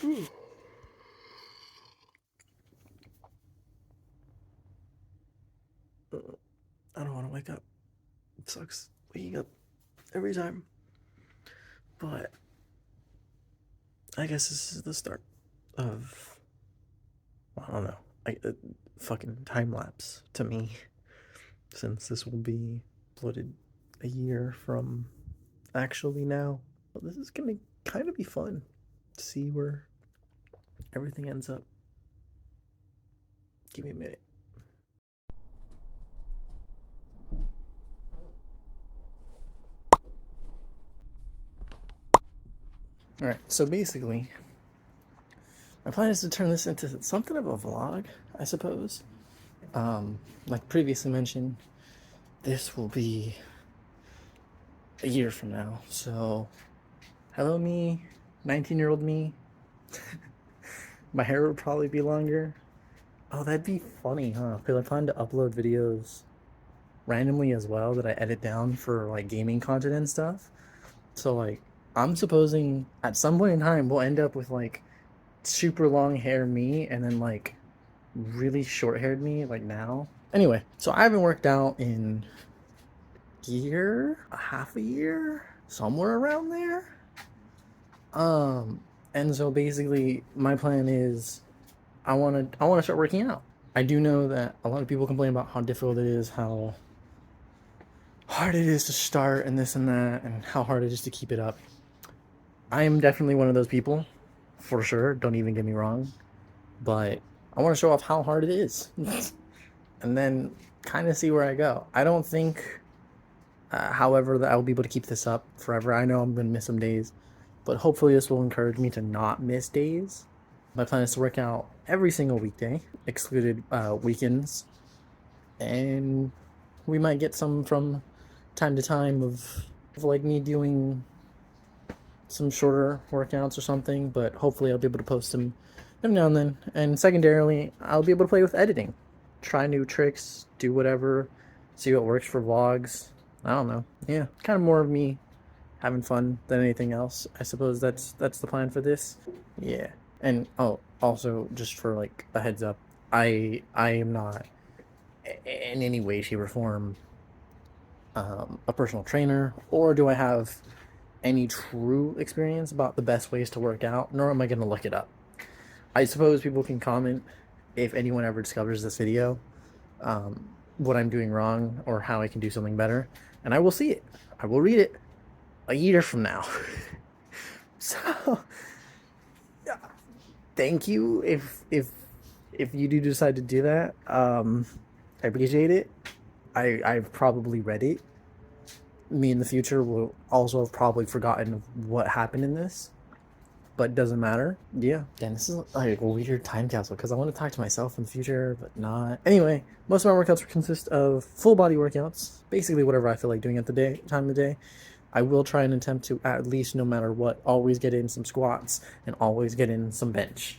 I don't want to wake up. It sucks waking up every time. But I guess this is the start of, I don't know, fucking time lapse to me, since this will be uploaded a year from actually now. But this is gonna kind of be fun to see where everything ends up. Give me a minute. Alright, so basically, my plan is to turn this into something of a vlog, I suppose. Like previously mentioned, this will be a year from now. So, hello me, 19-year-old me. My hair would probably be longer. Oh, that'd be funny, huh? Because I plan to upload videos randomly as well that I edit down for like gaming content and stuff. So like, I'm supposing at some point in time we'll end up with like super long hair me and then like really short haired me like now. Anyway, so I haven't worked out in half a year, somewhere around there. And so basically my plan is I want to start working out. I do know that a lot of people complain about how difficult it is, how hard it is to start and this and that, and how hard it is to keep it up. I am definitely one of those people, for sure. Don't even get me wrong. But I want to show off how hard it is. And then kind of see where I go. I don't think, however, that I will be able to keep this up forever. I know I'm going to miss some days, but hopefully this will encourage me to not miss days. My plan is to work out every single weekday, excluded weekends. And we might get some from time to time of like me doing some shorter workouts or something, but hopefully I'll be able to post them every now and then. And secondarily, I'll be able to play with editing, try new tricks, do whatever, see what works for vlogs. I don't know. Yeah, kind of more of me having fun than anything else. I suppose that's the plan for this. Yeah. And oh, also just for like a heads up, I am not in any way, shape, or form a personal trainer, or do I have any true experience about the best ways to work out, nor am I going to look it up. I suppose people can comment if anyone ever discovers this video, what I'm doing wrong or how I can do something better, and I will see it. I will read it a year from now. So, yeah, thank you if you do decide to do that. I appreciate it. I've probably read it. Me in the future will also have probably forgotten what happened in this, but it doesn't matter. Yeah. Damn, this is like a weird time capsule because I want to talk to myself in the future, but not. Anyway, most of my workouts consist of full body workouts, basically whatever I feel like doing at the time of the day. I will try and attempt to, at least no matter what, always get in some squats and always get in some bench.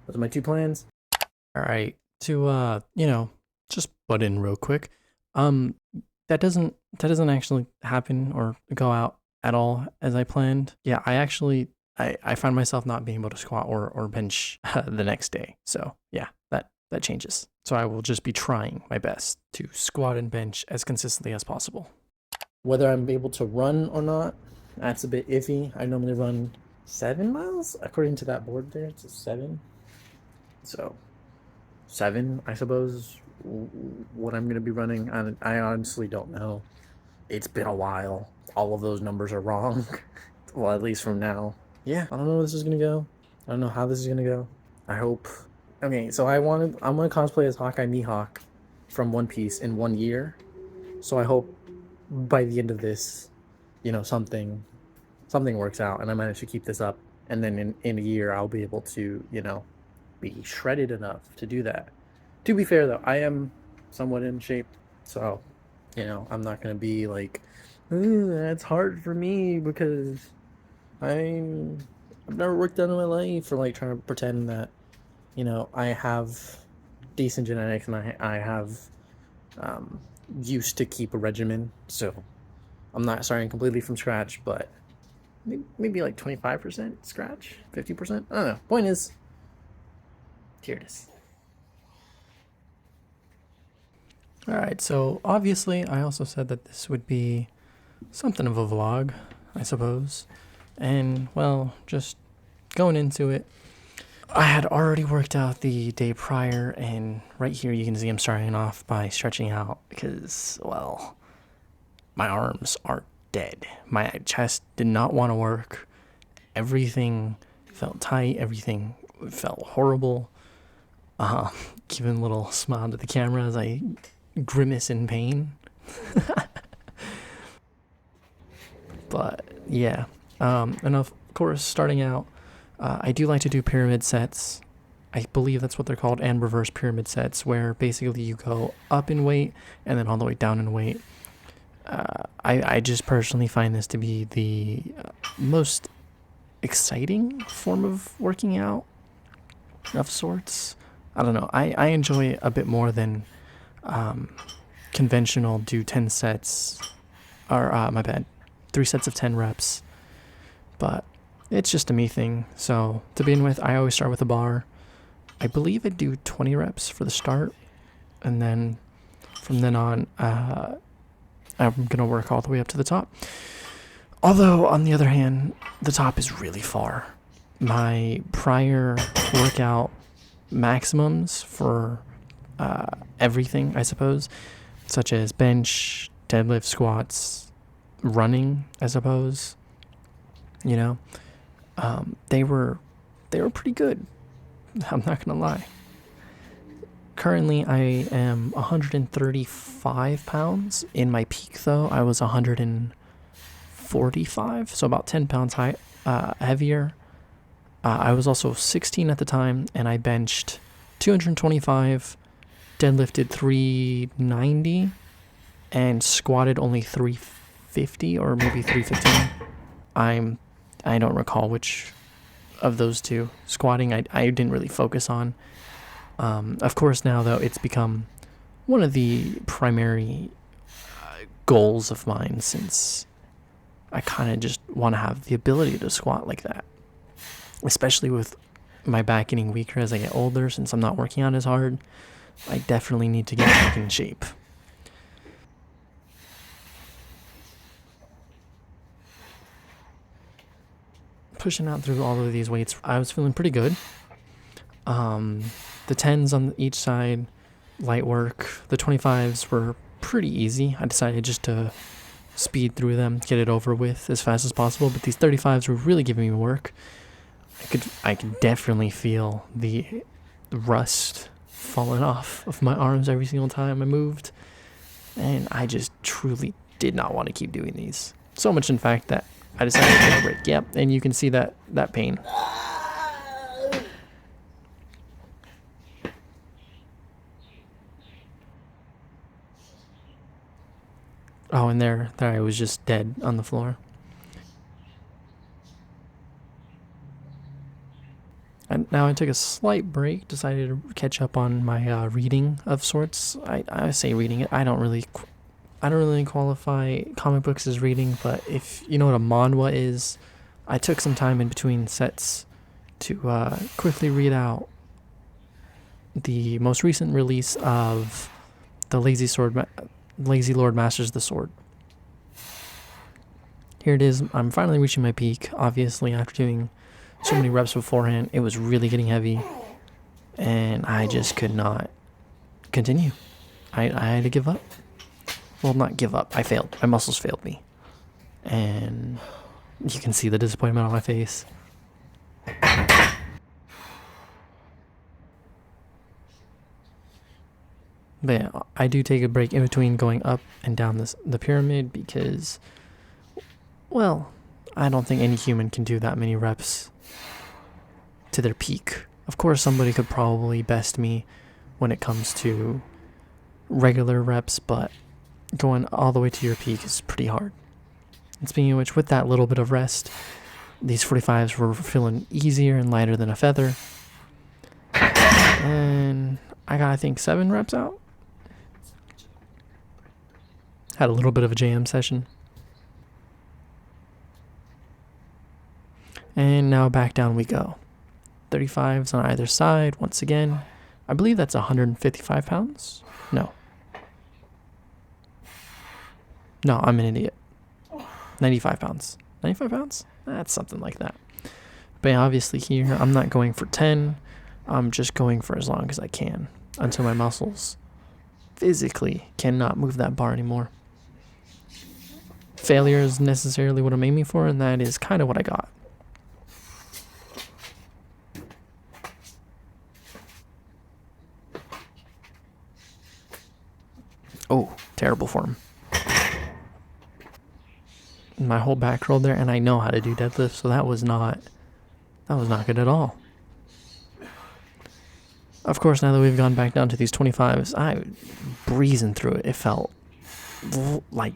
Those are my two plans. All right, to just butt in real quick. That doesn't actually happen or go out at all as I planned. Yeah, I find myself not being able to squat or bench the next day. So yeah, that changes. So I will just be trying my best to squat and bench as consistently as possible. Whether I'm able to run or not, that's a bit iffy. I normally run 7 miles according to that board there. It's a 7. So 7, I suppose, what I'm going to be running. I honestly don't know. It's been a while. All of those numbers are wrong. Well, at least from now. Yeah, I don't know where this is going to go. I don't know how this is going to go. I hope. Okay, so I'm going to cosplay as Hawkeye Mihawk from One Piece in 1 year. So I hope by the end of this, something works out and I manage to keep this up. And then in a year, I'll be able to, be shredded enough to do that. To be fair, though, I am somewhat in shape. So, I'm not going to be like, that's hard for me because I've never worked out in my life, or like trying to pretend that, I have decent genetics and I have used to keep a regimen. So I'm not starting completely from scratch, but maybe like 25% scratch, 50%. I don't know. Point is, here it is. All right, so obviously I also said that this would be something of a vlog, I suppose. And well, just going into it, I had already worked out the day prior, and right here you can see I'm starting off by stretching out because, well, my arms are dead. My chest did not want to work. Everything felt tight. Everything felt horrible. Giving a little smile to the camera as I grimace in pain. But yeah, and of course, starting out, I do like to do pyramid sets. I believe that's what they're called, and reverse pyramid sets, where basically you go up in weight and then all the way down in weight. I just personally find this to be the most exciting form of working out of sorts. I don't know. I enjoy it a bit more than conventional do 10 sets, or my bad, 3 sets of 10 reps. But it's just a me thing. So to begin with, I always start with a bar. I believe I do 20 reps for the start, and then from then on, I'm gonna work all the way up to the top. Although, on the other hand, the top is really far. My prior workout maximums for everything, I suppose, such as bench, deadlift, squats, running, I suppose, you know, they were pretty good. I'm not gonna lie. Currently, I am 135 pounds. In my peak, though, I was 145, so about 10 pounds heavier. I was also 16 at the time, and I benched 225, deadlifted 390, and squatted only 350 or maybe 315. I don't recall which of those two. Squatting, I didn't really focus on. Of course, now though, it's become one of the primary goals of mine, since I kind of just want to have the ability to squat like that, especially with my back getting weaker as I get older. Since I'm not working out as hard, I definitely need to get back in shape. Pushing out through all of these weights, I was feeling pretty good. The 10s on each side, light work. The 25s were pretty easy. I decided just to speed through them, get it over with as fast as possible. But these 35s were really giving me work. I could definitely feel the rust falling off of my arms every single time I moved, and I just truly did not want to keep doing these. So much, in fact, that I decided to take a break. Yep, and you can see that pain. Oh, and there I was just dead on the floor. And now I took a slight break, decided to catch up on my reading of sorts. I say reading it. I don't really qualify comic books as reading, but if you know what a manhwa is, I took some time in between sets to quickly read out the most recent release of the Lazy Lord Masters the Sword. Here it is. I'm finally reaching my peak. Obviously, after doing so many reps beforehand, it was really getting heavy, and I just could not continue. I had to give up. Well, not give up. I failed. My muscles failed me, and you can see the disappointment on my face. But yeah, I do take a break in between going up and down the pyramid because, well, I don't think any human can do that many reps to their peak. Of course, somebody could probably best me when it comes to regular reps, but going all the way to your peak is pretty hard. And speaking of which, with that little bit of rest, these 45s were feeling easier and lighter than a feather. And I got, I think, 7 reps out. Had a little bit of a jam session. And now back down we go. 35s on either side once again. I believe that's 155 pounds. No, I'm an idiot. 95 pounds. 95 pounds? That's something like that. But obviously here, I'm not going for 10. I'm just going for as long as I can until my muscles physically cannot move that bar anymore. Failure is necessarily what I'm aiming for, and that is kind of what I got. Oh, terrible form. My whole back rolled there, and I know how to do deadlifts, so that was not good at all. Of course, now that we've gone back down to these 25s, I breezing through it. It felt like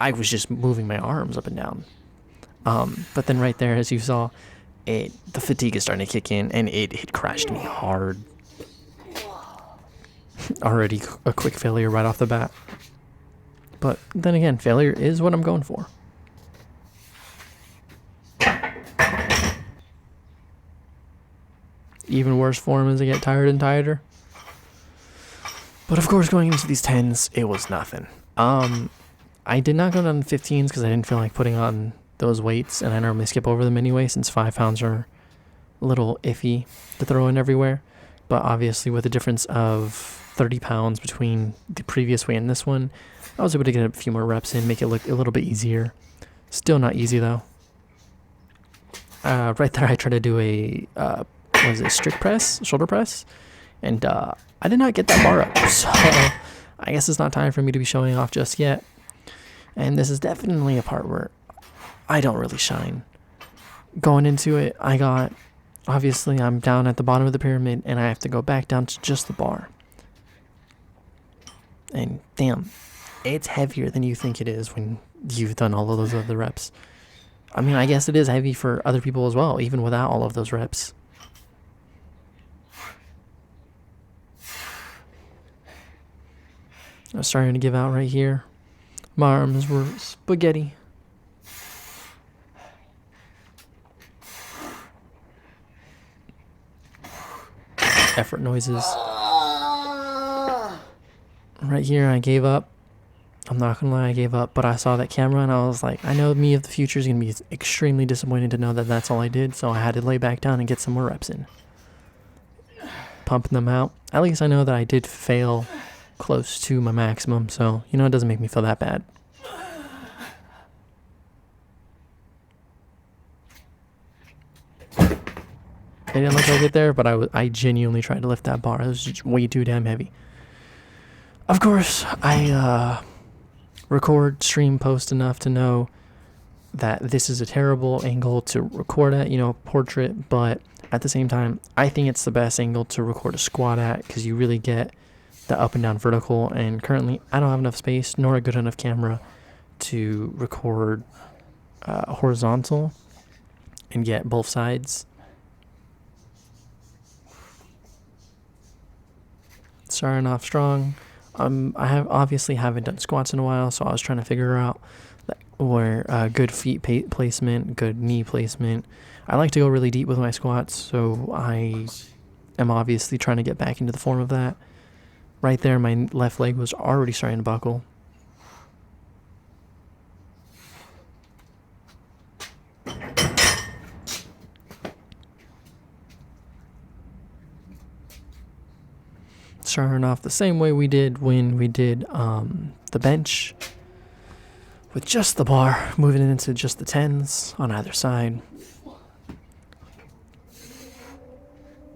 I was just moving my arms up and down. But then right there, as you saw, the fatigue is starting to kick in, and it crashed me hard. Already a quick failure right off the bat. But then again, failure is what I'm going for. Even worse form as I get tired and tireder. But of course, going into these 10s, it was nothing. I did not go down to 15s because I didn't feel like putting on those weights, and I normally skip over them anyway since 5 pounds are a little iffy to throw in everywhere. But obviously, with a difference of 30 pounds between the previous weight and this one, I was able to get a few more reps in, make it look a little bit easier. Still not easy though. Right there, I tried to do a strict press, shoulder press, and I did not get that bar up. So I guess it's not time for me to be showing off just yet. And this is definitely a part where I don't really shine. Going into it, obviously I'm down at the bottom of the pyramid, and I have to go back down to just the bar. And damn, it's heavier than you think it is when you've done all of those other reps. I mean, I guess it is heavy for other people as well, even without all of those reps. I was starting to give out right here. My arms were spaghetti. Effort noises. Right here, I gave up. I'm not gonna lie, I gave up, but I saw that camera and I was like, I know me of the future is gonna be extremely disappointed to know that that's all I did, so I had to lay back down and get some more reps in. Pumping them out. At least I know that I did fail close to my maximum, so, it doesn't make me feel that bad. It didn't look like it there, but I genuinely tried to lift that bar. It was just way too damn heavy. Of course, I record, stream, post enough to know that this is a terrible angle to record at, portrait, but at the same time, I think it's the best angle to record a squat at because you really get the up and down vertical, and currently I don't have enough space nor a good enough camera to record horizontal and get both sides. Starting off strong. I obviously haven't done squats in a while, so I was trying to figure out where good feet placement, good knee placement. I like to go really deep with my squats, so I am obviously trying to get back into the form of that. Right there, my left leg was already starting to buckle. Starting off the same way we did when we did the bench, with just the bar, moving into just the 10s on either side.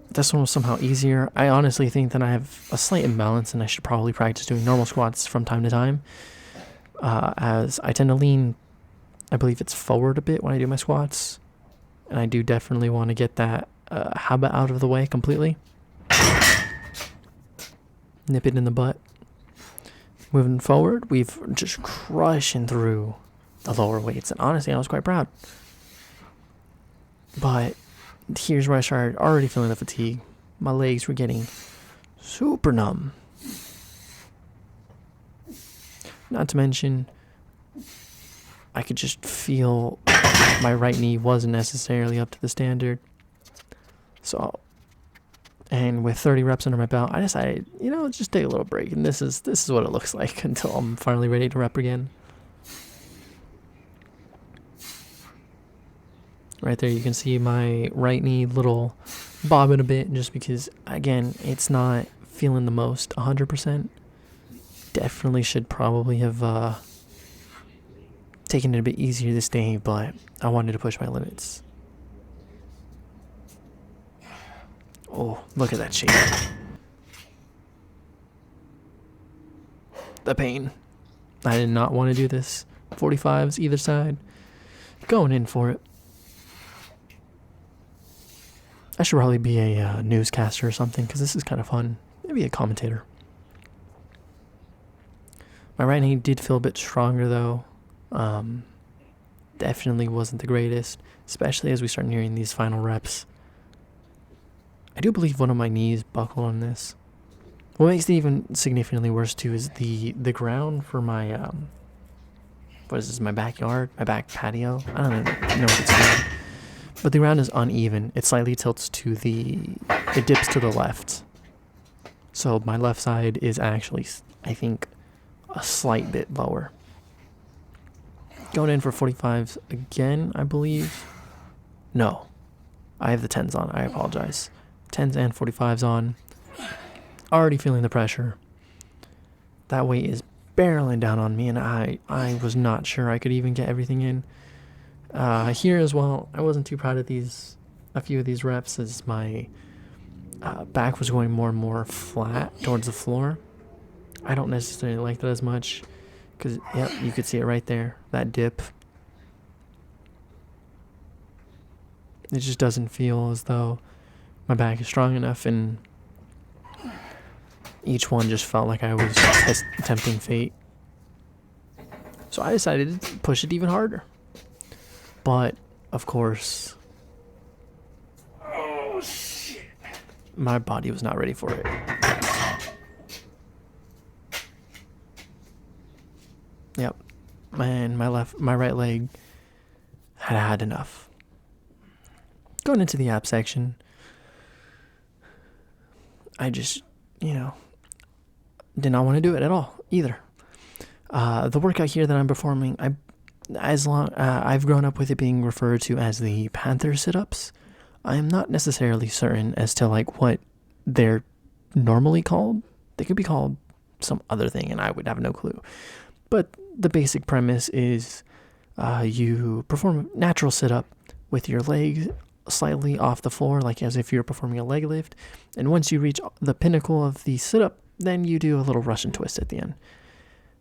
This one was somehow easier. I honestly think that I have a slight imbalance and I should probably practice doing normal squats from time to time, as I tend to lean, I believe it's forward a bit when I do my squats, and I do definitely want to get that habit out of the way completely. Nip it in the butt. Moving forward, we've just crushing through the lower weights, and honestly, I was quite proud. But here's where I started already feeling the fatigue. My legs were getting super numb. Not to mention, I could just feel my right knee wasn't necessarily up to the standard. So, and with 30 reps under my belt, I decided, just take a little break. And this is what it looks like until I'm finally ready to rep again. Right there, you can see my right knee little bobbing a bit, just because, again, it's not feeling the most 100%. Definitely should probably have taken it a bit easier this day, but I wanted to push my limits. Oh, look at that shape. The pain. I did not want to do this. 45s either side. Going in for it. I should probably be a newscaster or something, because this is kind of fun. Maybe a commentator. My right knee did feel a bit stronger, though. Definitely wasn't the greatest, especially as we start nearing these final reps. I do believe one of my knees buckled on this. What makes it even significantly worse, too, is the ground for my, what is this, my backyard? My back patio? I don't know what it's called. But the ground is uneven. It slightly tilts to it dips to the left. So my left side is actually, I think, a slight bit lower. Going in for 45s again, I believe. No. I have the 10s on. I apologize. 10s and 45s on. Already feeling the pressure. That weight is barreling down on me, and I was not sure I could even get everything in. Here as well, I wasn't too proud of a few of these reps, as my back was going more and more flat towards the floor. I don't necessarily like that as much, because, yep, you could see it right there, that dip. It just doesn't feel as though my back is strong enough, and each one just felt like I was tempting fate. So I decided to push it even harder. But, of course, my body was not ready for it. Yep. Man, my right leg had enough. Going into the ab section, I just, did not want to do it at all either. The workout here that I'm performing, I've grown up with it being referred to as the Panther sit-ups. I am not necessarily certain as to what they're normally called. They could be called some other thing, and I would have no clue. But the basic premise is you perform a natural sit-up with your legs slightly off the floor, like as if you're performing a leg lift. And once you reach the pinnacle of the sit-up, then you do a little Russian twist at the end.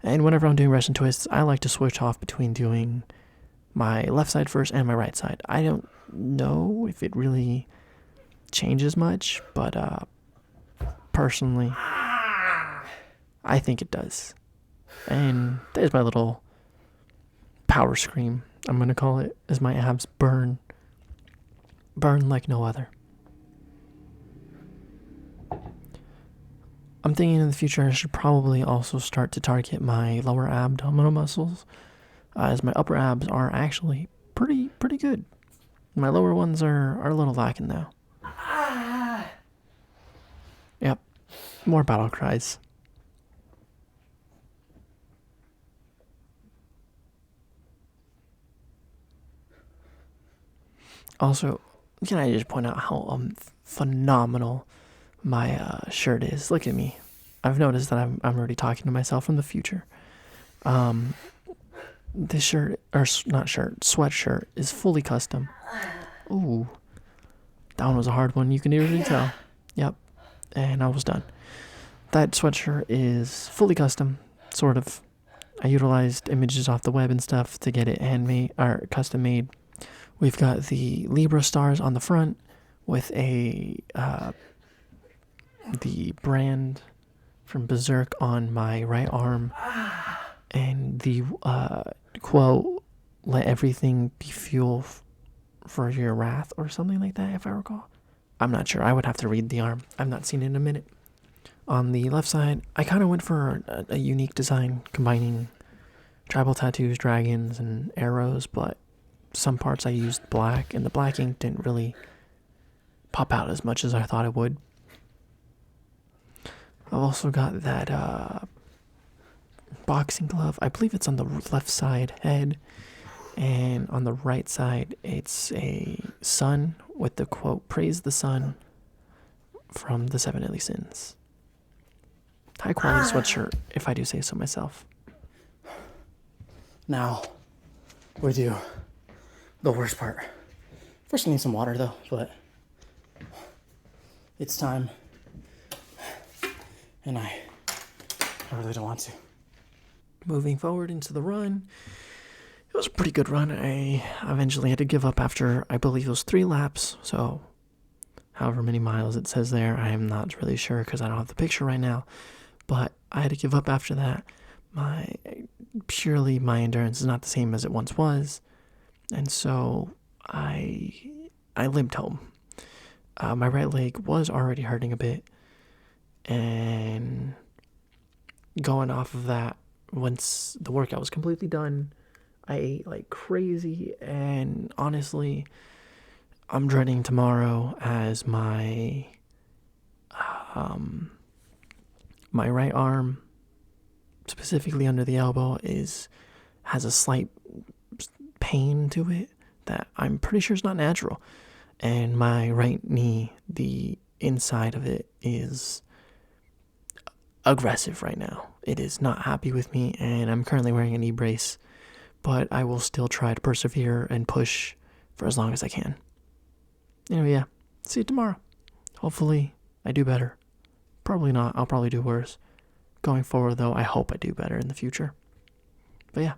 And whenever I'm doing Russian twists, I like to switch off between doing my left side first and my right side. I don't know if it really changes much, but personally, I think it does. And there's my little power scream, I'm going to call it, as my abs burn. Burn like no other. I'm thinking in the future I should probably also start to target my lower abdominal muscles, as my upper abs are actually pretty good. My lower ones are a little lacking though. Yep, more battle cries. Also, can I just point out how phenomenal my shirt is? Look at me. I've noticed that I'm already talking to myself from the future. This shirt, or not shirt, sweatshirt is fully custom. Ooh, that one was a hard one. You can already tell. Yep, and I was done. That sweatshirt is fully custom, sort of. I utilized images off the web and stuff to get it handmade or custom made. We've got the Libra stars on the front with the brand from Berserk on my right arm, and the quote, "Let everything be fuel for your wrath," or something like that, if I recall. I'm not sure. I would have to read the arm. I've not seen it in a minute. On the left side, I kind of went for a unique design combining tribal tattoos, dragons, and arrows, but some parts I used black, and the black ink didn't really pop out as much as I thought it would. I've also got that boxing glove. I believe it's on the left side head, and on the right side it's a sun with the quote, "Praise the sun," from the Seven Deadly Sins. High quality sweatshirt, if I do say so myself. Now, we do the worst part. First, I need some water though, but it's time. And I really don't want to. Moving forward into the run, it was a pretty good run. I eventually had to give up after, I believe it was 3 laps, so however many miles it says there, I am not really sure because I don't have the picture right now, but I had to give up after that. Purely my endurance is not the same as it once was, and so I limped home. My right leg was already hurting a bit, and going off of that, once the workout was completely done, I ate like crazy, and honestly, I'm dreading tomorrow as my my right arm, specifically under the elbow, has a slight pain to it that I'm pretty sure is not natural. And my right knee, the inside of it is aggressive right now. It is not happy with me, and I'm currently wearing a knee brace, but I will still try to persevere and push for as long as I can. Anyway, yeah, see you tomorrow. Hopefully I do better. Probably not. I'll probably do worse. Going forward, though, I hope I do better in the future. But yeah,